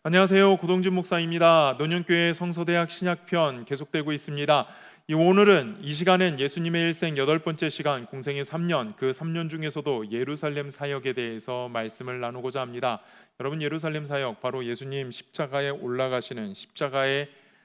안녕하세요. 고동진 목사입니다. 노년교회 성서대학 신약편 계속되고 있습니다. 오늘은 이 시간은 예수님의 일생 8번째 시간 공생의 3년, 그 3년 중에서도 예루살렘 사역에 대해서 말씀을 나누고자 합니다. 여러분, 예루살렘 사역, 바로 예수님 십자가에 올라가시는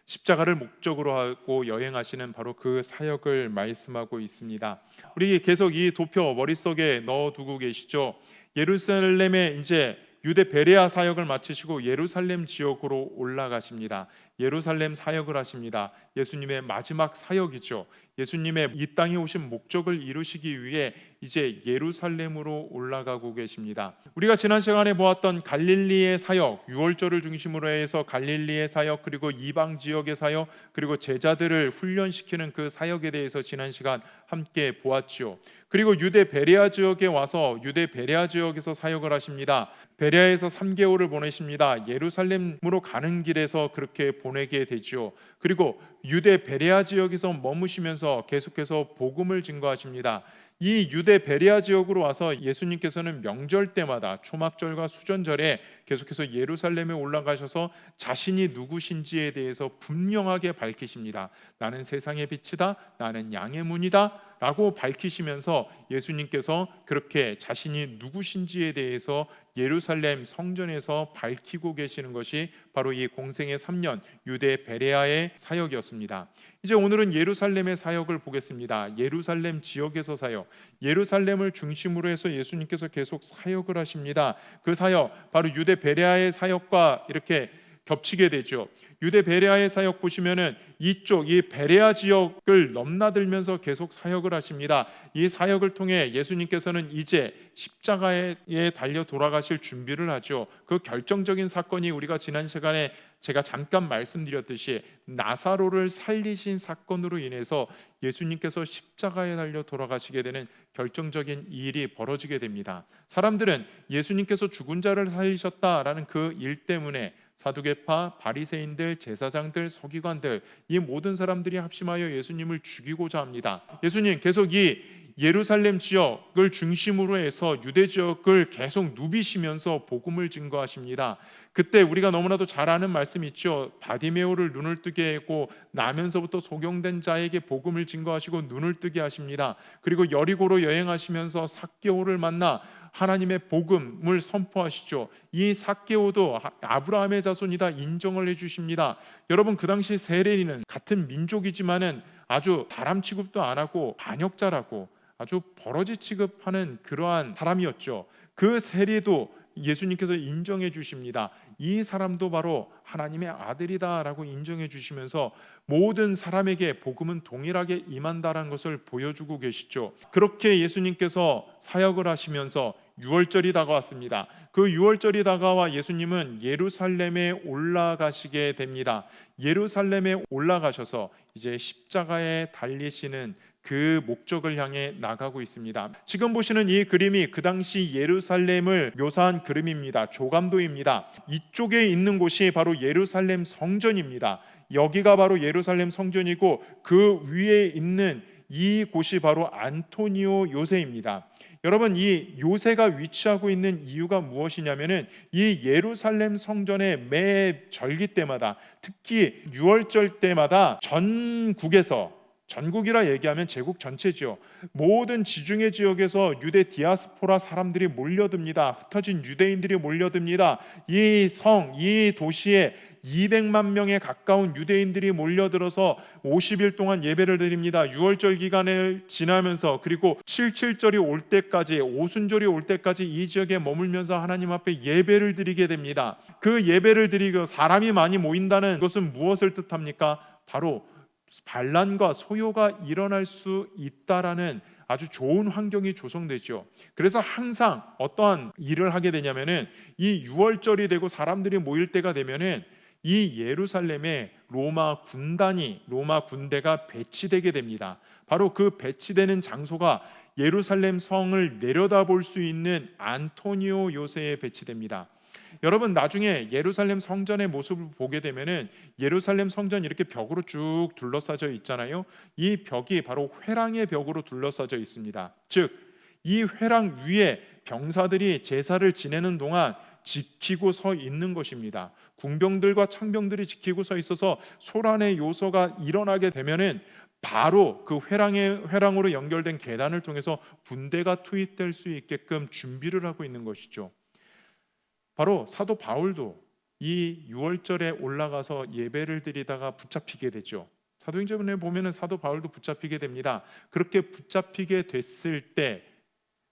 십자가를 목적으로 하고 여행하시는 바로 그 사역을 말씀하고 있습니다. 우리 계속 이 도표 머릿속에 넣어두고 계시죠? 예루살렘에 이제 유대 베레아 사역을 마치시고 예루살렘 지역으로 올라가십니다. 예루살렘 사역을 하십니다. 예수님의 마지막 사역이죠. 예수님의 이 땅에 오신 목적을 이루시기 위해 이제 예루살렘으로 올라가고 계십니다. 우리가 지난 시간에 보았던 갈릴리의 사역, 유월절을 중심으로 해서 갈릴리의 사역, 그리고 이방 지역의 사역, 그리고 제자들을 훈련시키는 그 사역에 대해서 지난 시간 함께 보았지요. 그리고 유대 베레아 지역에 와서 유대 베레아 지역에서 사역을 하십니다. 베레아에서 3개월을 보내십니다. 예루살렘으로 가는 길에서 그렇게 보내게 되죠. 그리고 유대 베레아 지역에서 머무시면서 계속해서 복음을 증거하십니다. 이 유대 베레아 지역으로 와서 예수님께서는 명절 때마다 초막절과 수전절에 계속해서 예루살렘에 올라가셔서 자신이 누구신지에 대해서 분명하게 밝히십니다. 나는 세상의 빛이다, 나는 양의 문이다 라고 밝히시면서 예수님께서 그렇게 자신이 누구신지에 대해서 예루살렘 성전에서 밝히고 계시는 것이 바로 이 공생의 3년 유대 베레아의 사역이었습니다. 이제 오늘은 예루살렘의 사역을 보겠습니다. 예루살렘 지역에서 사역, 예루살렘을 중심으로 해서 예수님께서 계속 사역을 하십니다. 그 사역, 바로 유대 베레아의 사역과 이렇게 겹치게 되죠. 유대 베레아의 사역 보시면은 이쪽 이 베레아 지역을 넘나들면서 계속 사역을 하십니다. 이 사역을 통해 예수님께서는 이제 십자가에 달려 돌아가실 준비를 하죠. 그 결정적인 사건이 우리가 지난 시간에 제가 잠깐 말씀드렸듯이 나사로를 살리신 사건으로 인해서 예수님께서 십자가에 달려 돌아가시게 되는 결정적인 일이 벌어지게 됩니다. 사람들은 예수님께서 죽은 자를 살리셨다라는 그 일 때문에 사두개파, 바리새인들, 제사장들, 서기관들, 이 모든 사람들이 합심하여 예수님을 죽이고자 합니다. 예수님 계속 이 예루살렘 지역을 중심으로 해서 유대 지역을 계속 누비시면서 복음을 증거하십니다. 그때 우리가 너무나도 잘 아는 말씀 있죠. 바디메오를 눈을 뜨게 하고 나면서부터 소경된 자에게 복음을 증거하시고 눈을 뜨게 하십니다. 그리고 여리고로 여행하시면서 삭개오를 만나 하나님의 복음을 선포하시죠. 이 삭개오도 아브라함의 자손이다 인정을 해주십니다. 여러분, 그 당시 세례인은 같은 민족이지만은 아주 사람 취급도 안 하고 반역자라고 아주 버러지 취급하는 그러한 사람이었죠. 그 세례도 예수님께서 인정해 주십니다. 이 사람도 바로 하나님의 아들이다라고 인정해 주시면서 모든 사람에게 복음은 동일하게 임한다라는 것을 보여주고 계시죠. 그렇게 예수님께서 사역을 하시면서 유월절이 다가왔습니다. 그 유월절이 다가와 예수님은 예루살렘에 올라가시게 됩니다. 예루살렘에 올라가셔서 이제 십자가에 달리시는 그 목적을 향해 나가고 있습니다. 지금 보시는 이 그림이 그 당시 예루살렘을 묘사한 그림입니다. 조감도입니다. 이쪽에 있는 곳이 바로 예루살렘 성전입니다. 여기가 바로 예루살렘 성전이고 그 위에 있는 이 곳이 바로 안토니오 요새입니다. 여러분, 이 요새가 위치하고 있는 이유가 무엇이냐면은 이 예루살렘 성전의 매 절기 때마다, 특히 유월절 때마다 전국이라 얘기하면 제국 전체죠. 모든 지중해 지역에서 유대 디아스포라 사람들이 몰려듭니다. 흩어진 유대인들이 몰려듭니다. 이 도시에 200만 명에 가까운 유대인들이 몰려들어서 50일 동안 예배를 드립니다. 유월절 기간을 지나면서 그리고 77절이 올 때까지, 오순절이 올 때까지 이 지역에 머물면서 하나님 앞에 예배를 드리게 됩니다. 그 예배를 드리고 사람이 많이 모인다는 것은 무엇을 뜻합니까? 바로 반란과 소요가 일어날 수 있다라는 아주 좋은 환경이 조성되죠. 그래서 항상 어떠한 일을 하게 되냐면은 이 유월절이 되고 사람들이 모일 때가 되면은 이 예루살렘에 로마 군대가 배치되게 됩니다. 바로 그 배치되는 장소가 예루살렘 성을 내려다볼 수 있는 안토니오 요새에 배치됩니다. 여러분, 나중에 예루살렘 성전의 모습을 보게 되면은 예루살렘 성전 이렇게 벽으로 쭉 둘러싸져 있잖아요. 이 벽이 바로 회랑의 벽으로 둘러싸져 있습니다. 즉, 이 회랑 위에 병사들이 제사를 지내는 동안 지키고 서 있는 것입니다. 궁병들과 창병들이 지키고 서 있어서 소란의 요소가 일어나게 되면은 바로 그 회랑으로 연결된 계단을 통해서 군대가 투입될 수 있게끔 준비를 하고 있는 것이죠. 바로 사도 바울도 이 6월절에 올라가서 예배를 드리다가 붙잡히게 되죠. 사도행전에 보면은 사도 바울도 붙잡히게 됩니다. 그렇게 붙잡히게 됐을 때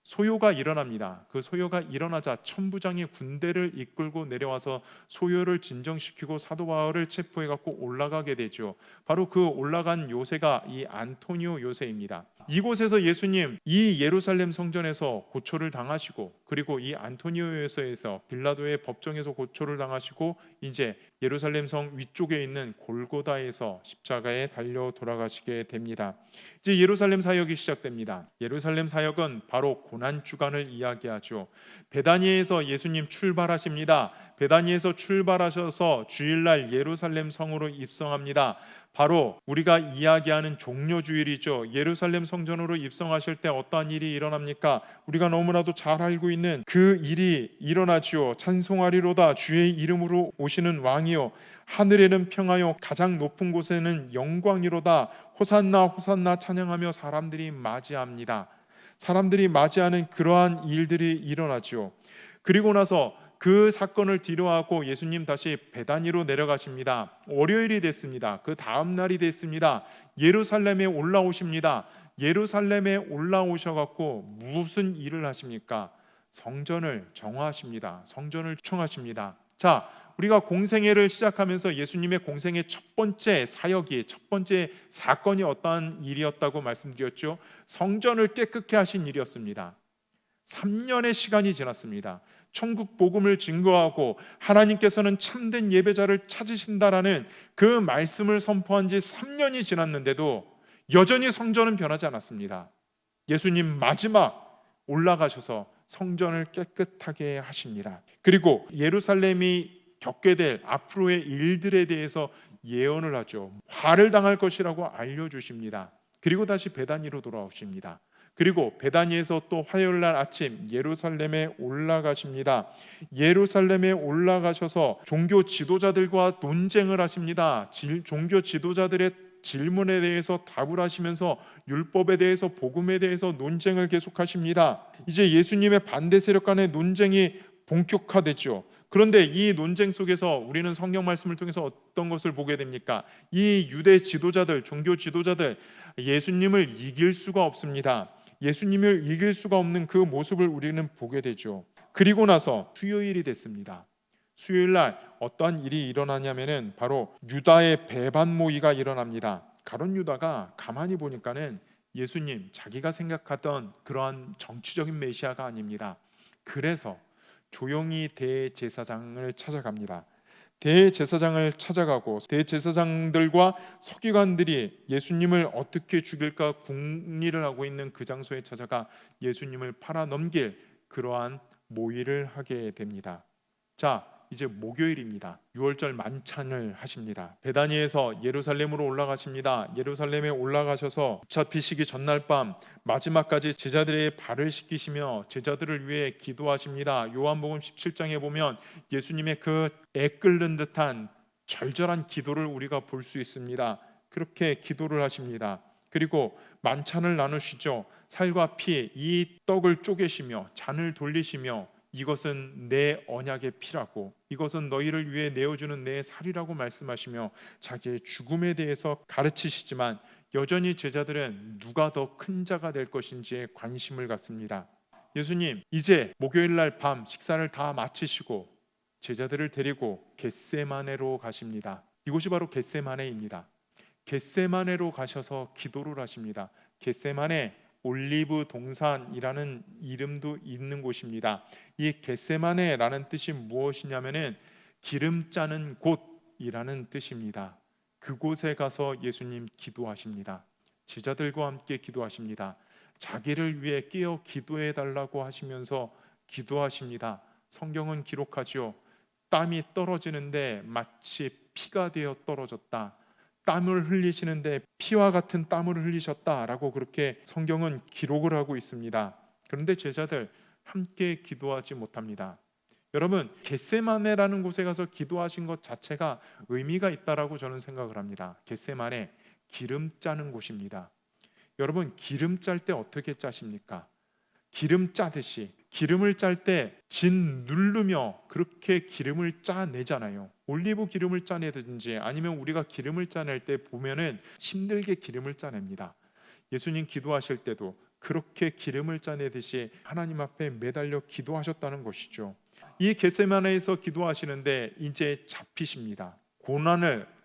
소요가 일어납니다. 그 소요가 일어나자 천부장이 군대를 이끌고 내려와서 소요를 진정시키고 사도 바울을 체포해 갖고 올라가게 되죠. 바로 그 올라간 요새가 이 안토니오 요새입니다. 이곳에서 예수님 이 예루살렘 성전에서 고초를 당하시고, 그리고 이 안토니오 요새에서 빌라도의 법정에서 고초를 당하시고, 이제 예루살렘 성 위쪽에 있는 골고다에서 십자가에 달려 돌아가시게 됩니다. 이제 예루살렘 사역이 시작됩니다. 예루살렘 사역은 바로 고난 주간을 이야기하죠. 베다니에서 예수님 출발하십니다. 베다니에서 출발하셔서 주일날 예루살렘 성으로 입성합니다. 바로 우리가 이야기하는 종려주일이죠. 예루살렘 성전으로 입성하실 때 어떠한 일이 일어납니까? 우리가 너무나도 잘 알고 있는 그 일이 일어나지요. 찬송하리로다 주의 이름으로 오시는 왕이요, 하늘에는 평화요, 가장 높은 곳에는 영광이로다, 호산나 호산나 찬양하며 사람들이 맞이합니다. 사람들이 맞이하는 그러한 일들이 일어나죠. 그리고 나서 그 사건을 뒤로하고 예수님 다시 베다니로 내려가십니다. 월요일이 됐습니다. 그 다음 날이 됐습니다. 예루살렘에 올라오십니다. 예루살렘에 올라오셔갖고 무슨 일을 하십니까? 성전을 정화하십니다. 성전을 청하십니다. 자, 우리가 공생애를 시작하면서 예수님의 공생의 첫 번째 사역이, 첫 번째 사건이 어떠한 일이었다고 말씀드렸죠? 성전을 깨끗게 하신 일이었습니다. 3년의 시간이 지났습니다. 천국 복음을 증거하고 하나님께서는 참된 예배자를 찾으신다라는 그 말씀을 선포한 지 3년이 지났는데도 여전히 성전은 변하지 않았습니다. 예수님 마지막 올라가셔서 성전을 깨끗하게 하십니다. 그리고 예루살렘이 겪게 될 앞으로의 일들에 대해서 예언을 하죠. 화를 당할 것이라고 알려주십니다. 그리고 다시 베다니로 돌아오십니다. 그리고 베다니에서 또 화요일날 아침 예루살렘에 올라가십니다. 예루살렘에 올라가셔서 종교 지도자들과 논쟁을 하십니다. 종교 지도자들의 질문에 대해서 답을 하시면서 율법에 대해서, 복음에 대해서 논쟁을 계속하십니다. 이제 예수님의 반대 세력 간의 논쟁이 본격화됐죠. 그런데 이 논쟁 속에서 우리는 성경 말씀을 통해서 어떤 것을 보게 됩니까? 이 유대 지도자들, 종교 지도자들, 예수님을 이길 수가 없습니다. 예수님을 이길 수가 없는 그 모습을 우리는 보게 되죠. 그리고 나서 수요일이 됐습니다. 수요일날 어떠한 일이 일어나냐면은 바로 유다의 배반 모의가 일어납니다. 가룟 유다가 가만히 보니까는 예수님, 자기가 생각하던 그러한 정치적인 메시아가 아닙니다. 그래서 조용히 대제사장을 찾아갑니다. 대제사장을 찾아가고 대제사장들과 서기관들이 예수님을 어떻게 죽일까 궁리를 하고 있는 그 장소에 찾아가 예수님을 팔아넘길 그러한 모의를 하게 됩니다. 자, 이제 목요일입니다. 6월절 만찬을 하십니다. 베다니에서 예루살렘으로 올라가십니다. 예루살렘에 올라가셔서 잡히시기 전날 밤 마지막까지 제자들의 발을 씻기시며 제자들을 위해 기도하십니다. 요한복음 17장에 보면 예수님의 그 애끓는 듯한 절절한 기도를 우리가 볼 수 있습니다. 그렇게 기도를 하십니다. 그리고 만찬을 나누시죠. 살과 피, 이 떡을 쪼개시며 잔을 돌리시며 이것은 내 언약의 피라고, 이것은 너희를 위해 내어주는 내 살이라고 말씀하시며 자기의 죽음에 대해서 가르치시지만 여전히 제자들은 누가 더 큰 자가 될 것인지에 관심을 갖습니다. 예수님 이제 목요일날 밤 식사를 다 마치시고 제자들을 데리고 겟세마네로 가십니다. 이곳이 바로 겟세마네입니다. 겟세마네로 가셔서 기도를 하십니다. 겟세마네, 올리브 동산이라는 이름도 있는 곳입니다. 이 겟세마네라는 뜻이 무엇이냐면은 기름 짜는 곳이라는 뜻입니다. 그곳에 가서 예수님 기도하십니다. 제자들과 함께 기도하십니다. 자기를 위해 깨어 기도해 달라고 하시면서 기도하십니다. 성경은 기록하지요. 땀이 떨어지는데 마치 피가 되어 떨어졌다. 땀을 흘리시는데 피와 같은 땀을 흘리셨다라고 그렇게 성경은 기록을 하고 있습니다. 그런데 제자들 함께 기도하지 못합니다. 여러분, 겟세마네라는 곳에 가서 기도하신 것 자체가 의미가 있다라고 저는 생각을 합니다. 겟세마네, 기름 짜는 곳입니다. 여러분, 기름 짤 때 어떻게 짜십니까? 기름 짜듯이 기름을 짤 때 진 누르며 그렇게 기름을 짜내잖아요. 올리브 기름을 짜내든지 아니면 우리가 기름을 짜낼 때 보면은 힘들게 기름을 짜냅니다. 예수님 기도하실 때도 그렇게 기름을 짜내듯이 하나님 앞에 매달려 기도하셨다는 것이죠. 이 겟세마네에서 기도하시는데 이제 잡히십니다.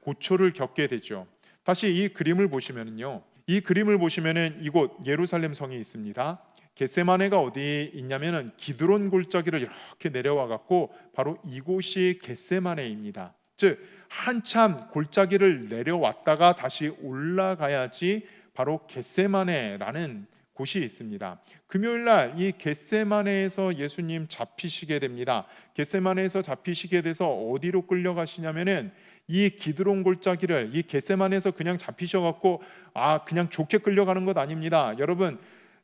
고초를 겪게 되죠. 다시 이 그림을 보시면은요. 이 그림을 보시면은 이곳 예루살렘 성이 있습니다. 겟세마네가 어디 있냐면은 기드론 골짜기를 이렇게 내려와 갖고 바로 이곳이 겟세마네입니다. 즉 한참 골짜기를 내려왔다가 다시 올라가야지 바로 겟세마네라는 곳이 있습니다. 금요일 날 이 겟세마네에서 예수님 잡히시게 됩니다. 겟세마네에서 잡히시게 돼서 어디로 끌려가시냐면은 이 기드론 골짜기를 이 겟세마네에서 그냥 잡히셔 갖고 그냥 좋게 끌려가는 것 아닙니다. 여러분,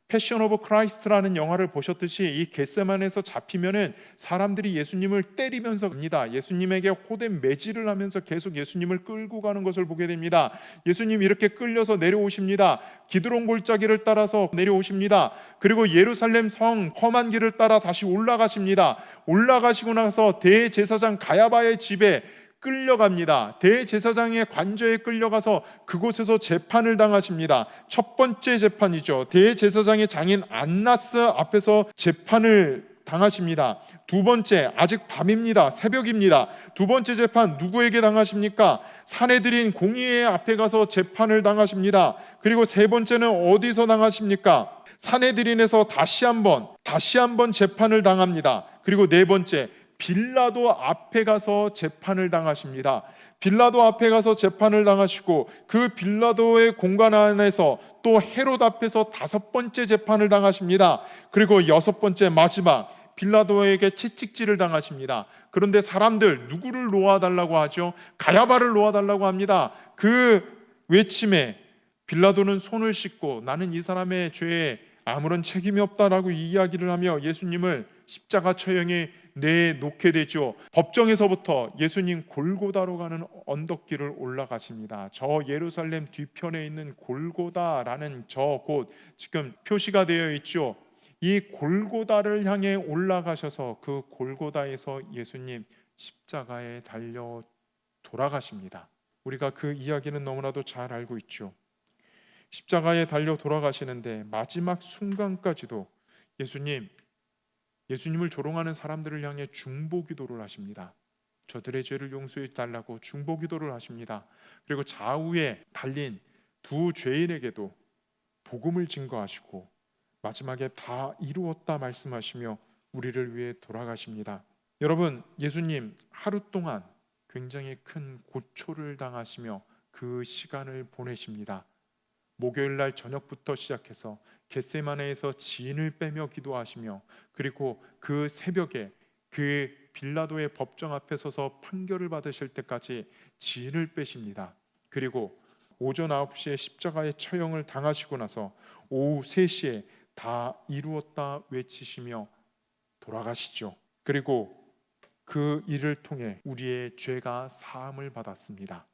패션 오브 크라이스트라는 영화를 보셨듯이 이 겟세마네에서 잡히면은 사람들이 예수님을 때리면서 갑니다. 예수님에게 호된 매질을 하면서 계속 예수님을 끌고 가는 것을 보게 됩니다. 예수님 이렇게 끌려서 내려오십니다. 기드론 골짜기를 따라서 내려오십니다. 그리고 예루살렘 성 험한 길을 따라 다시 올라가십니다. 올라가시고 나서 대제사장 가야바의 집에 끌려갑니다. 대제사장의 관저에 끌려가서 그곳에서 재판을 당하십니다. 첫 번째 재판이죠. 대제사장의 장인 안나스 앞에서 재판을 당하십니다. 두 번째, 아직 밤입니다. 새벽입니다. 두 번째 재판 누구에게 당하십니까? 사내들인 공의회 앞에 가서 재판을 당하십니다. 그리고 세 번째는 어디서 당하십니까? 사내들인에서 다시 한번 재판을 당합니다. 그리고 네 번째, 빌라도 앞에 가서 재판을 당하십니다. 빌라도 앞에 가서 재판을 당하시고 그 빌라도의 공간 안에서 또 헤롯 앞에서 다섯 번째 재판을 당하십니다. 그리고 여섯 번째 마지막 빌라도에게 채찍질을 당하십니다. 그런데 사람들 누구를 놓아달라고 하죠? 가야바를 놓아달라고 합니다. 그 외침에 빌라도는 손을 씻고 나는 이 사람의 죄에 아무런 책임이 없다라고 이야기를 하며 예수님을 십자가 처형에 내놓게 되죠. 법정에서부터 예수님 골고다로 가는 언덕길을 올라가십니다. 저 예루살렘 뒤편에 있는 골고다라는 저 곳 지금 표시가 되어 있죠. 이 골고다를 향해 올라가셔서 그 골고다에서 예수님 십자가에 달려 돌아가십니다. 우리가 그 이야기는 너무나도 잘 알고 있죠. 십자가에 달려 돌아가시는데 마지막 순간까지도 예수님을 조롱하는 사람들을 향해 중보기도를 하십니다. 저들의 죄를 용서해 달라고 중보기도를 하십니다. 그리고 좌우에 달린 두 죄인에게도 복음을 증거하시고 마지막에 다 이루었다 말씀하시며 우리를 위해 돌아가십니다. 여러분, 예수님 하루 동안 굉장히 큰 고초를 당하시며 그 시간을 보내십니다. 목요일 날 저녁부터 시작해서 겟세마네에서 진을 빼며 기도하시며 그리고 그 새벽에 그 빌라도의 법정 앞에 서서 판결을 받으실 때까지 진을 빼십니다. 그리고 오전 9시에 십자가의 처형을 당하시고 나서 오후 3시에 다 이루었다 외치시며 돌아가시죠. 그리고 그 일을 통해 우리의 죄가 사함을 받았습니다.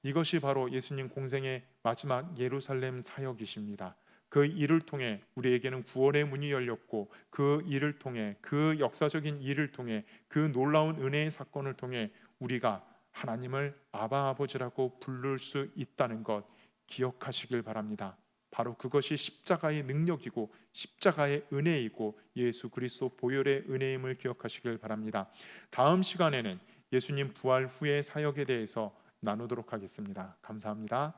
이것이 바로 예수님 공생의 마지막 예루살렘 사역이십니다. 그 일을 통해 우리에게는 구원의 문이 열렸고 그 일을 통해 그 역사적인 일을 통해 그 놀라운 은혜의 사건을 통해 우리가 하나님을 아바 아버지라고 부를 수 있다는 것 기억하시길 바랍니다. 바로 그것이 십자가의 능력이고 십자가의 은혜이고 예수 그리스도 보혈의 은혜임을 기억하시길 바랍니다. 다음 시간에는 예수님 부활 후의 사역에 대해서 나누도록 하겠습니다. 감사합니다.